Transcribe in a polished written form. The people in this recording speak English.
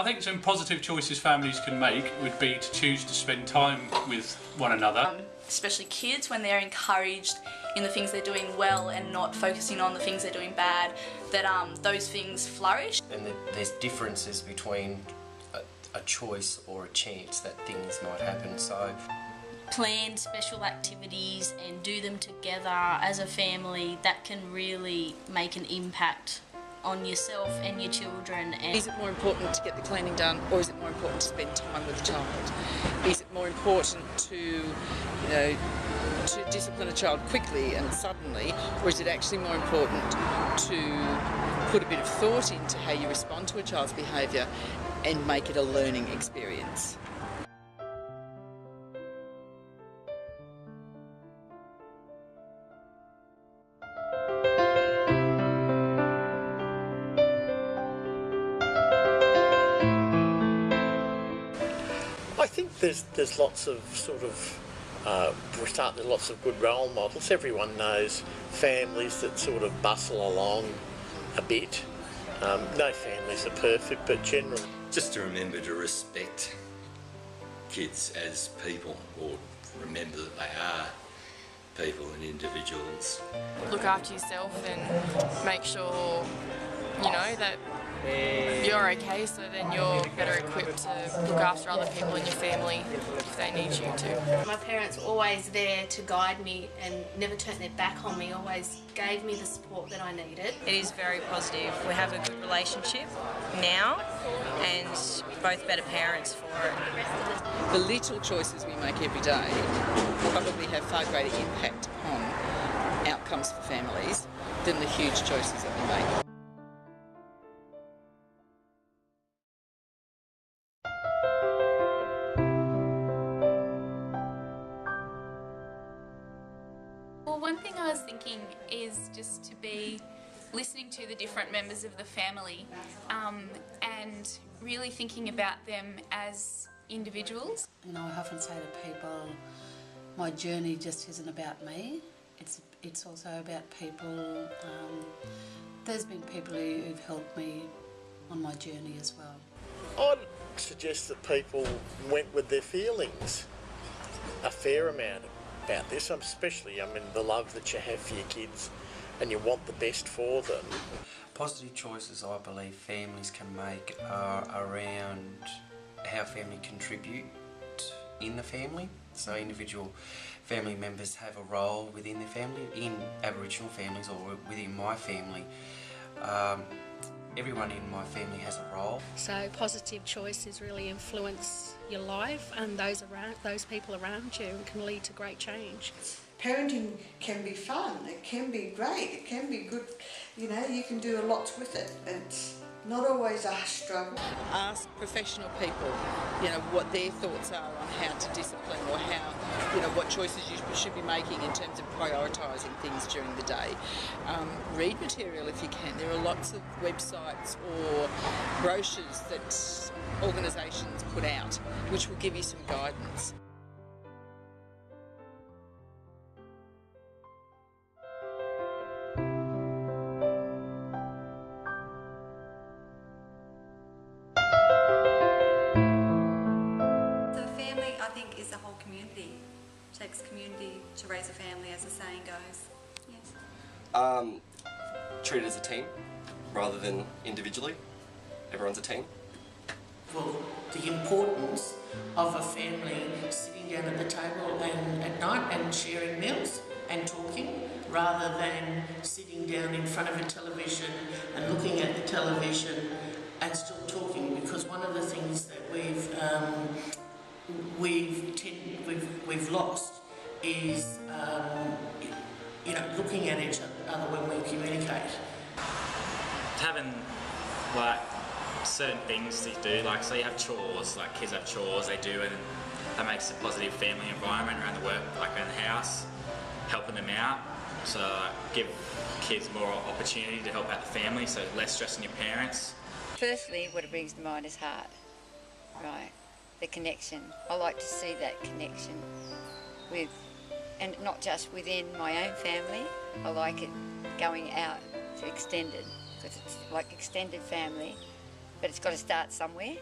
I think some positive choices families can make would be to choose to spend time with one another. Especially kids, when they're encouraged in the things they're doing well and not focusing on the things they're doing bad, that those things flourish. And there's differences between a choice or a chance that things might happen. So plan special activities and do them together as a family, that can really make an impact on yourself and your children. And is it more important to get the cleaning done, or is it more important to spend time with the child? Is it more important to discipline a child quickly and suddenly, or is it actually more important to put a bit of thought into how you respond to a child's behaviour and make it a learning experience? I think there's lots of there's lots of good role models. Everyone knows families that sort of bustle along a bit. No families are perfect, but generally. Just to remember to respect kids as people, or remember that they are people and individuals. Look after yourself and make sure, that you're okay, so then you're better equipped to look after other people in your family if they need you to. My parents were always there to guide me and never turned their back on me, always gave me the support that I needed. It is very positive. We have a good relationship now and both better parents for it. The little choices we make every day probably have far greater impact on outcomes for families than the huge choices that we make. One thing I was thinking is just to be listening to the different members of the family and really thinking about them as individuals. I often say to people, my journey just isn't about me, it's also about people. There's been people who've helped me on my journey as well. I'd suggest that people went with their feelings a fair amount about this, especially, the love that you have for your kids and you want the best for them. positive choices I believe families can make are around how family contribute in the family. So individual family members have a role within their family, in Aboriginal families or within my family. Everyone in my family has a role. So positive choices really influence your life and those people around you, and can lead to great change. Parenting can be fun, it can be great, it can be good, you can do a lot with it. It's not always a struggle. Ask professional people, what their thoughts are on how to discipline, or how, what choices you should be making in terms of prioritising things during the day. Read material if you can. There are lots of websites or brochures that organisations put out which will give you some guidance. It takes community to raise a family, as the saying goes. Yes. Treat it as a team rather than individually. Everyone's a team. Well, the importance of a family sitting down at the table and at night and sharing meals and talking, rather than sitting down in front of a television and looking at the television and still talking. Because one of the things that we've lost is looking at each other when we communicate. Having certain things to do, so you have chores, kids have chores they do, and that makes a positive family environment around the work, around the house, helping them out. So give kids more opportunity to help out the family, so less stress on your parents. Firstly, what it brings to mind is heart, right? The connection. I like to see that connection and not just within my own family. I like it going out to extended, because it's like extended family, but it's got to start somewhere.